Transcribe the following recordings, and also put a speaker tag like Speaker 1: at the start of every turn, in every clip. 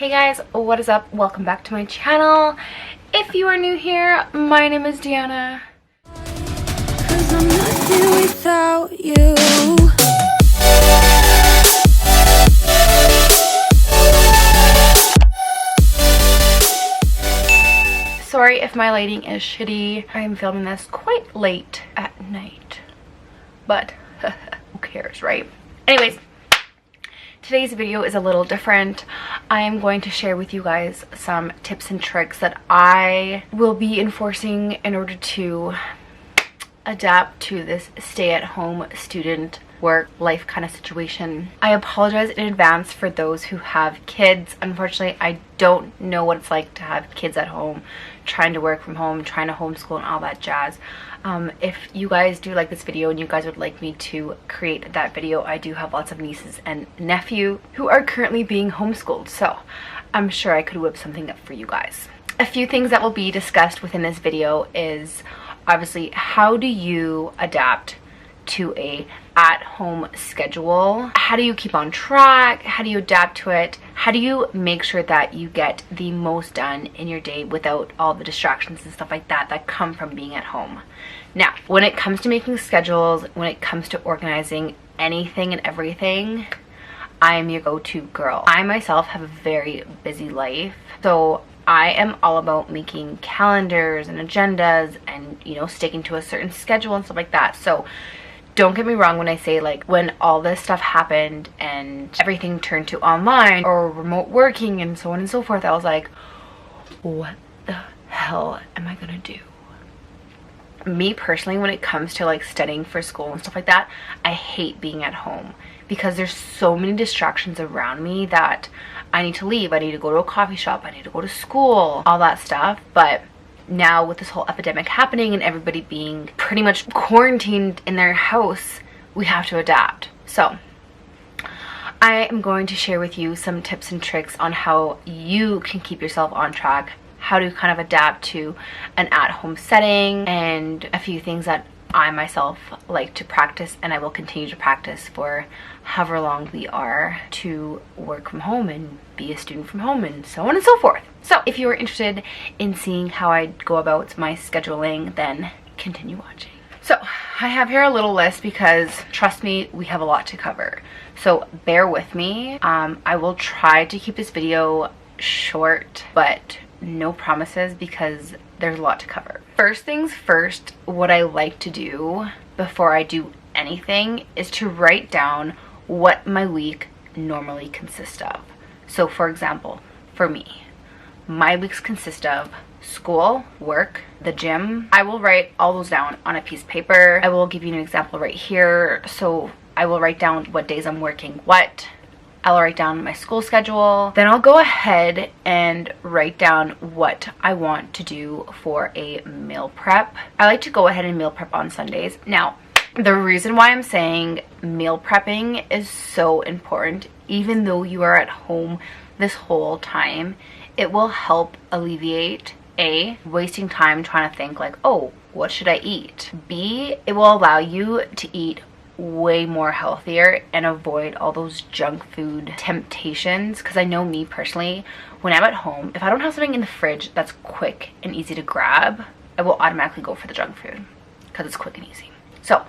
Speaker 1: Hey guys, what is up? Welcome back to my channel. If you are new here, my name is Deanna. 'Cause I'm nothing without you. Sorry if my lighting is shitty. I am filming this quite late at night, but who cares, right? Anyways, today's video is a little different. I am going to share with you guys some tips and tricks that I will be enforcing in order to adapt to this stay-at-home student work life kind of situation. I apologize in advance for those who have kids. Unfortunately, I don't know what it's like to have kids at home, trying to work from home, trying to homeschool and all that jazz. If you guys do like this video and you guys would like me to create that video, I do have lots of nieces and nephew who are currently being homeschooled, so I'm sure I could whip something up for you guys. A few things that will be discussed within this video is obviously how do you adapt to a at-home schedule? How do you keep on track? How do you adapt to it? How do you make sure that you get the most done in your day without all the distractions and stuff like that that come from being at home? Now, when it comes to making schedules, when it comes to organizing anything and everything, I am your go-to girl. I myself have a very busy life, so I am all about making calendars and agendas and, you know, sticking to a certain schedule and stuff like that. So don't get me wrong when I say, like, when all this stuff happened and everything turned to online or remote working and so on and so forth, I was like, what the hell am I gonna do? Me personally, when it comes to like studying for school and stuff like that, I hate being at home because there's so many distractions around me that I need to leave. I need to go to a coffee shop, I need to go to school, all that stuff. But now with this whole epidemic happening and everybody being pretty much quarantined in their house, we have to adapt. So I am going to share with you some tips and tricks on how you can keep yourself on track, how to kind of adapt to an at-home setting, and a few things that I myself like to practice and I will continue to practice for however long we are to work from home and be a student from home and so on and so forth. So if you are interested in seeing how I go about my scheduling, then continue watching. So I have here a little list because trust me, we have a lot to cover. So bear with me. I will try to keep this video short, but no promises because there's a lot to cover. First things first, what I like to do before I do anything is to write down what my week normally consists of. So for example, for me, my weeks consist of school, work, the gym. I will write all those down on a piece of paper. I will give you an example right here. So I will write down what days I'm working what. I'll write down my school schedule. Then I'll go ahead and write down what I want to do for a meal prep. I like to go ahead and meal prep on Sundays. Now, the reason why I'm saying meal prepping is so important, even though you are at home this whole time, it will help alleviate A, wasting time trying to think like, oh, what should I eat? B, it will allow you to eat way more healthier and avoid all those junk food temptations. Because I know me personally, when I'm at home, if I don't have something in the fridge that's quick and easy to grab, I will automatically go for the junk food because it's quick and easy. So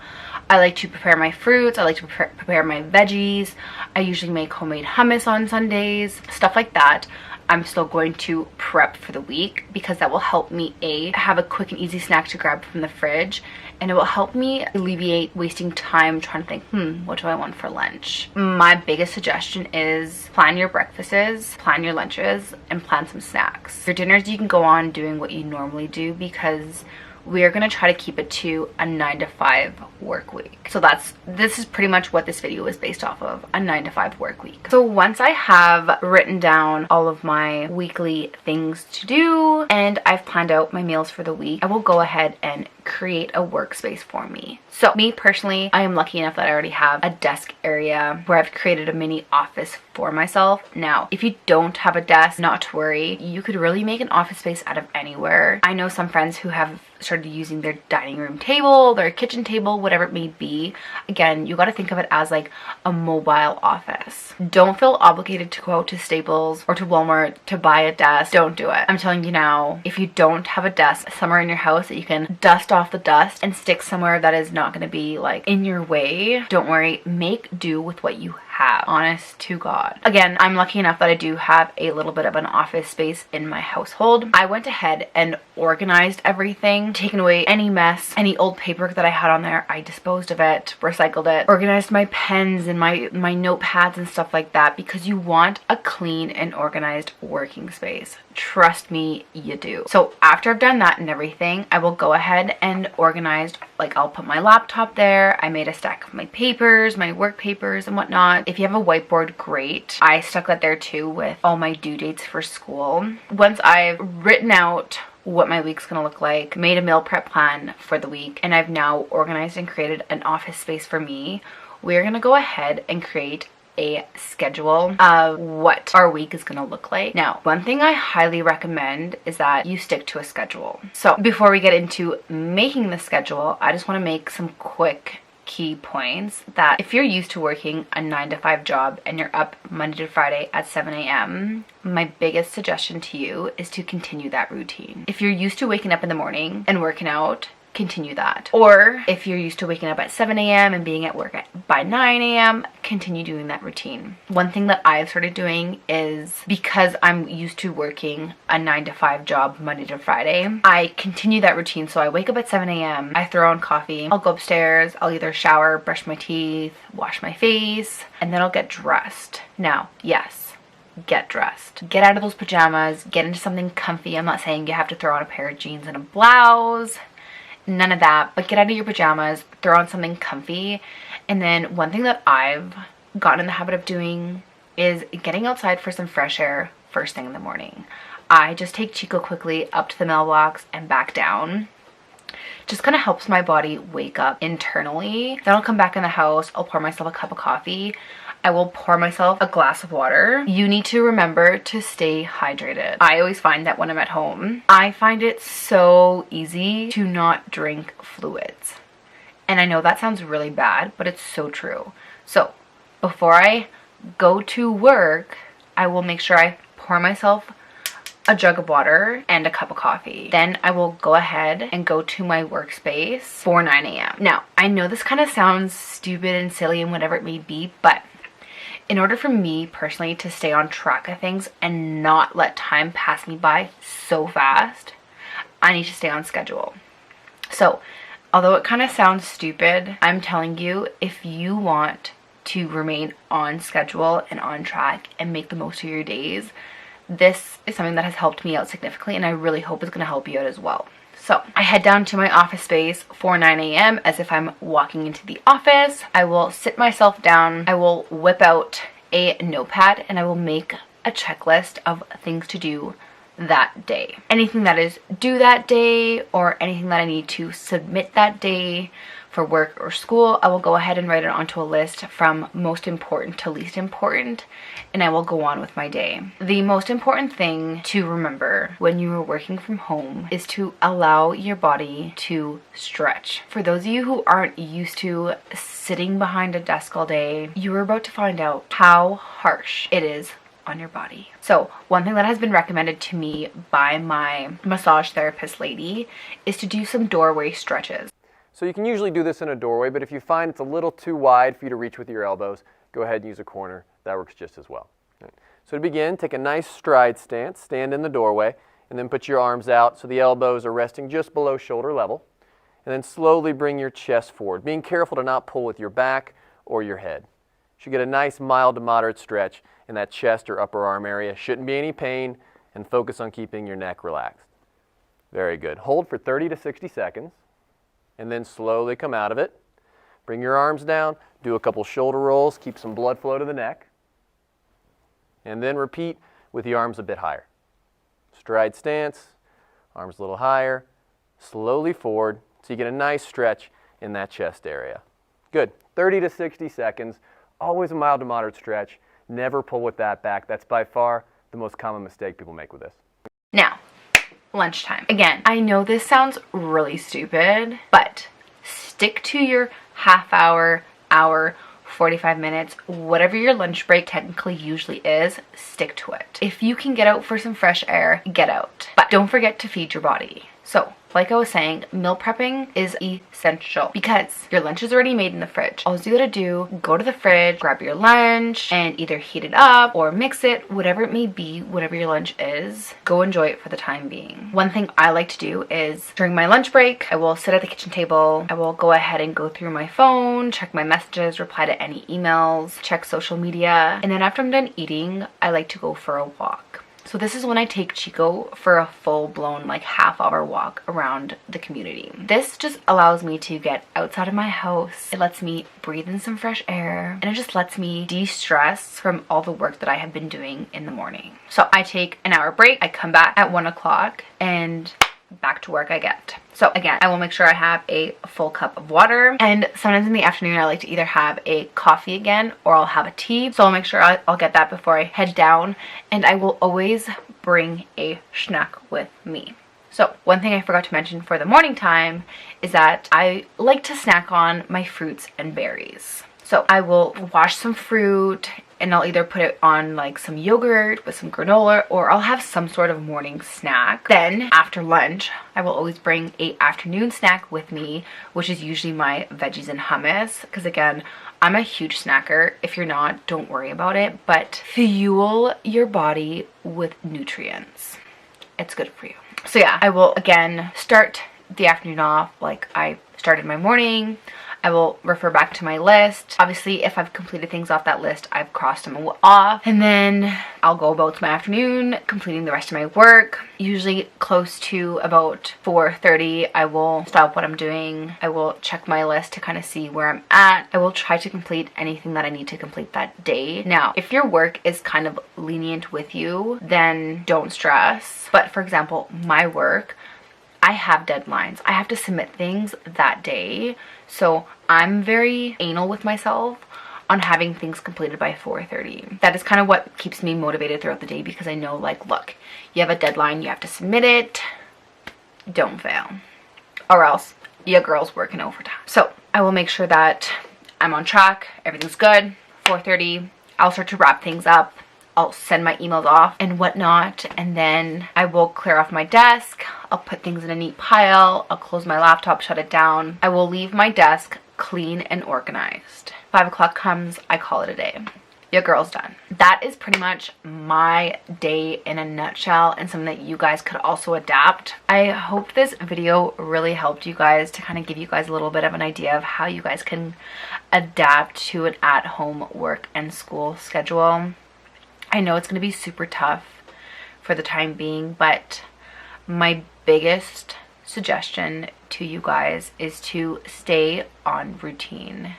Speaker 1: I like to prepare my fruits, I like to prepare my veggies. I usually make homemade hummus on Sundays, stuff like that. I'm still going to prep for the week because that will help me A, have a quick and easy snack to grab from the fridge, and it will help me alleviate wasting time trying to think, what do I want for lunch? My biggest suggestion is plan your breakfasts, plan your lunches, and plan some snacks. Your dinners, you can go on doing what you normally do because we are going to try to keep it to a 9-to-5 work week. So this is pretty much what this video is based off of, a 9-to-5 work week. So once I have written down all of my weekly things to do and I've planned out my meals for the week, I will go ahead and create a workspace for me. So me personally, I am lucky enough that I already have a desk area where I've created a mini office for myself. Now, if you don't have a desk, not to worry, you could really make an office space out of anywhere. I know some friends who have started using their dining room table, their kitchen table, whatever it may be. Again, you got to think of it as like a mobile office. Don't feel obligated to go out to Staples or to Walmart to buy a desk. Don't do it. I'm telling you now, if you don't have a desk somewhere in your house that you can dust off the dust and stick somewhere that is not going to be like in your way, don't worry, make do with what you have. Honest to God. Again, I'm lucky enough that I do have a little bit of an office space in my household. I went ahead and organized everything, taken away any mess, any old paper that I had on there. I disposed of it, recycled it, organized my pens and my notepads and stuff like that, because you want a clean and organized working space. Trust me, you do. So after I've done that and everything, I will go ahead and organize, like I'll put my laptop there. I made a stack of my papers, my work papers and whatnot. If you have a whiteboard, great. I stuck that there too with all my due dates for school. Once I've written out what my week's gonna look like, made a meal prep plan for the week, and I've now organized and created an office space for me, we're gonna go ahead and create a schedule of what our week is going to look like. Now, one thing I highly recommend is that you stick to a schedule. So before we get into making the schedule, I just want to make some quick key points that if you're used to working a 9-to-5 job and you're up Monday to Friday at 7 a.m., my biggest suggestion to you is to continue that routine. If you're used to waking up in the morning and working out, continue that. Or if you're used to waking up at 7 a.m. and being at work by 9 a.m., continue doing that routine. One thing that I've started doing is, because I'm used to working a 9-to-5 job Monday to Friday, I continue that routine. So I wake up at 7 a.m., I throw on coffee, I'll go upstairs, I'll either shower, brush my teeth, wash my face, and then I'll get dressed. Now, yes, get dressed. Get out of those pajamas, get into something comfy. I'm not saying you have to throw on a pair of jeans and a blouse. None of that, but get out of your pajamas, throw on something comfy. And then one thing that I've gotten in the habit of doing is getting outside for some fresh air first thing in the morning. I just take Chico quickly up to the mailbox and back down. Just kind of helps my body wake up internally. Then I'll come back in the house, I'll pour myself a cup of coffee. I will pour myself a glass of water. You need to remember to stay hydrated. I always find that when I'm at home, I find it so easy to not drink fluids. And I know that sounds really bad, but it's so true. So before I go to work, I will make sure I pour myself a jug of water and a cup of coffee. Then I will go ahead and go to my workspace for 9 a.m. Now, I know this kind of sounds stupid and silly and whatever it may be, but in order for me personally to stay on track of things and not let time pass me by so fast, I need to stay on schedule. So, although it kind of sounds stupid, I'm telling you, if you want to remain on schedule and on track and make the most of your days, this is something that has helped me out significantly, and I really hope it's going to help you out as well. So I head down to my office space for 9 a.m. as if I'm walking into the office. I will sit myself down. I will whip out a notepad and I will make a checklist of things to do that day. Anything that is due that day or anything that I need to submit that day for work or school, I will go ahead and write it onto a list from most important to least important, and I will go on with my day. The most important thing to remember when you are working from home is to allow your body to stretch. For those of you who aren't used to sitting behind a desk all day, you are about to find out how harsh it is on your body. So one thing that has been recommended to me by my massage therapist lady is to do some doorway stretches.
Speaker 2: So you can usually do this in a doorway, but if you find it's a little too wide for you to reach with your elbows, go ahead and use a corner. That works just as well. So to begin, take a nice stride stance, stand in the doorway, and then put your arms out so the elbows are resting just below shoulder level. And then slowly bring your chest forward, being careful to not pull with your back or your head. You should get a nice mild to moderate stretch in that chest or upper arm area. Shouldn't be any pain, and focus on keeping your neck relaxed. Very good. Hold for 30 to 60 seconds. And then slowly come out of it. Bring your arms down, do a couple shoulder rolls, keep some blood flow to the neck. And then repeat with the arms a bit higher. Stride stance, arms a little higher, slowly forward, So you get a nice stretch in that chest area. Good. 30 to 60 seconds. Always a mild to moderate stretch. Never pull with that back. That's by far the most common mistake people make with this.
Speaker 1: Now, lunchtime. Again, I know this sounds really stupid, but stick to your half hour, 45 minutes, whatever your lunch break technically usually is, stick to it. If you can get out for some fresh air, get out. But don't forget to feed your body. So, like I was saying, meal prepping is essential because your lunch is already made in the fridge. All you gotta do, go to the fridge, grab your lunch, and either heat it up or mix it, whatever it may be, whatever your lunch is, go enjoy it for the time being. One thing I like to do is during my lunch break, I will sit at the kitchen table, I will go ahead and go through my phone, check my messages, reply to any emails, check social media, and then after I'm done eating, I like to go for a walk. So this is when I take Chico for a full-blown like half-hour walk around the community. This just allows me to get outside of my house. It lets me breathe in some fresh air, and it just lets me de-stress from all the work that I have been doing in the morning. So I take an hour break, I come back at 1 o'clock, and back to work I get. So again, I will make sure I have a full cup of water, and sometimes in the afternoon I like to either have a coffee again or I'll have a tea. So I'll make sure I'll get that before I head down, and I will always bring a snack with me. So one thing I forgot to mention for the morning time is that I like to snack on my fruits and berries. So I will wash some fruit and I'll either put it on like some yogurt with some granola, or I'll have some sort of morning snack. Then after lunch, I will always bring a afternoon snack with me, which is usually my veggies and hummus. Because again, I'm a huge snacker. If you're not, don't worry about it. But fuel your body with nutrients. It's good for you. So yeah, I will again start the afternoon off like I started my morning. I will refer back to my list. Obviously, if I've completed things off that list, I've crossed them off. And then I'll go about my afternoon, completing the rest of my work. Usually close to about 4:30, I will stop what I'm doing. I will check my list to kind of see where I'm at. I will try to complete anything that I need to complete that day. Now, if your work is kind of lenient with you, then don't stress. But for example, my work, I have deadlines. I have to submit things that day. So I'm very anal with myself on having things completed by 4:30. That is kind of what keeps me motivated throughout the day, because I know, like, look, you have a deadline, you have to submit it. Don't fail. Or else your girl's working overtime. So I will make sure that I'm on track, everything's good. 4:30, I'll start to wrap things up. I'll send my emails off and whatnot, and then I will clear off my desk. I'll put things in a neat pile. I'll close my laptop, shut it down. I will leave my desk clean and organized. 5 o'clock comes, I call it a day. Your girl's done. That is pretty much my day in a nutshell, and something that you guys could also adapt. I hope this video really helped you guys to kind of give you guys a little bit of an idea of how you guys can adapt to an at-home work and school schedule. I know it's going to be super tough for the time being, but my biggest suggestion to you guys is to stay on routine.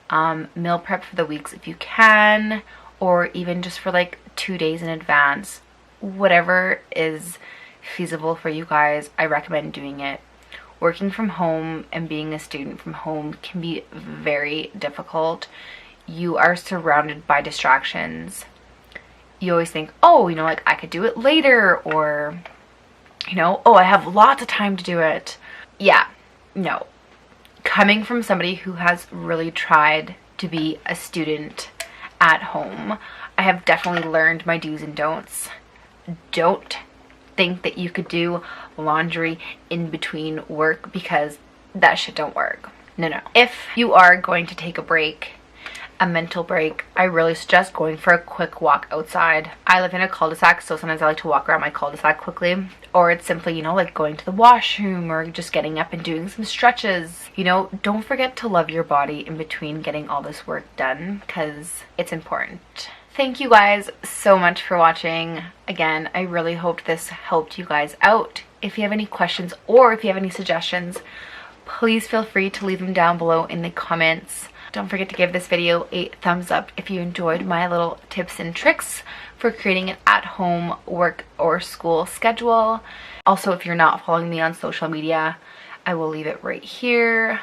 Speaker 1: Meal prep for the weeks if you can, or even just for like 2 days in advance. Whatever is feasible for you guys, I recommend doing it. Working from home and being a student from home can be very difficult. You are surrounded by distractions. You always think, oh, you know, like I could do it later, or, you know, oh, I have lots of time to do it. Yeah, no. Coming from somebody who has really tried to be a student at home, I have definitely learned my do's and don'ts. Don't think that you could do laundry in between work, because that shit don't work. No, no. If you are going to take a break, a mental break, I really suggest going for a quick walk outside. I live in a cul-de-sac, so sometimes I like to walk around my cul-de-sac quickly, or it's simply, you know, like going to the washroom or just getting up and doing some stretches. You know, don't forget to love your body in between getting all this work done, because it's important. Thank you guys so much for watching. Again, I really hope this helped you guys out. If you have any questions or if you have any suggestions, please feel free to leave them down below in the comments. Don't forget to give this video a thumbs up if you enjoyed my little tips and tricks for creating an at-home work or school schedule. Also, if you're not following me on social media, I will leave it right here.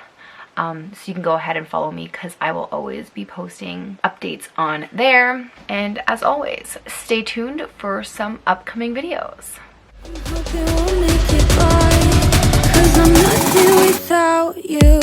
Speaker 1: So you can go ahead and follow me because I will always be posting updates on there. And as always, stay tuned for some upcoming videos.
Speaker 3: Hope it won't make it by, 'cause I'm nothing without you.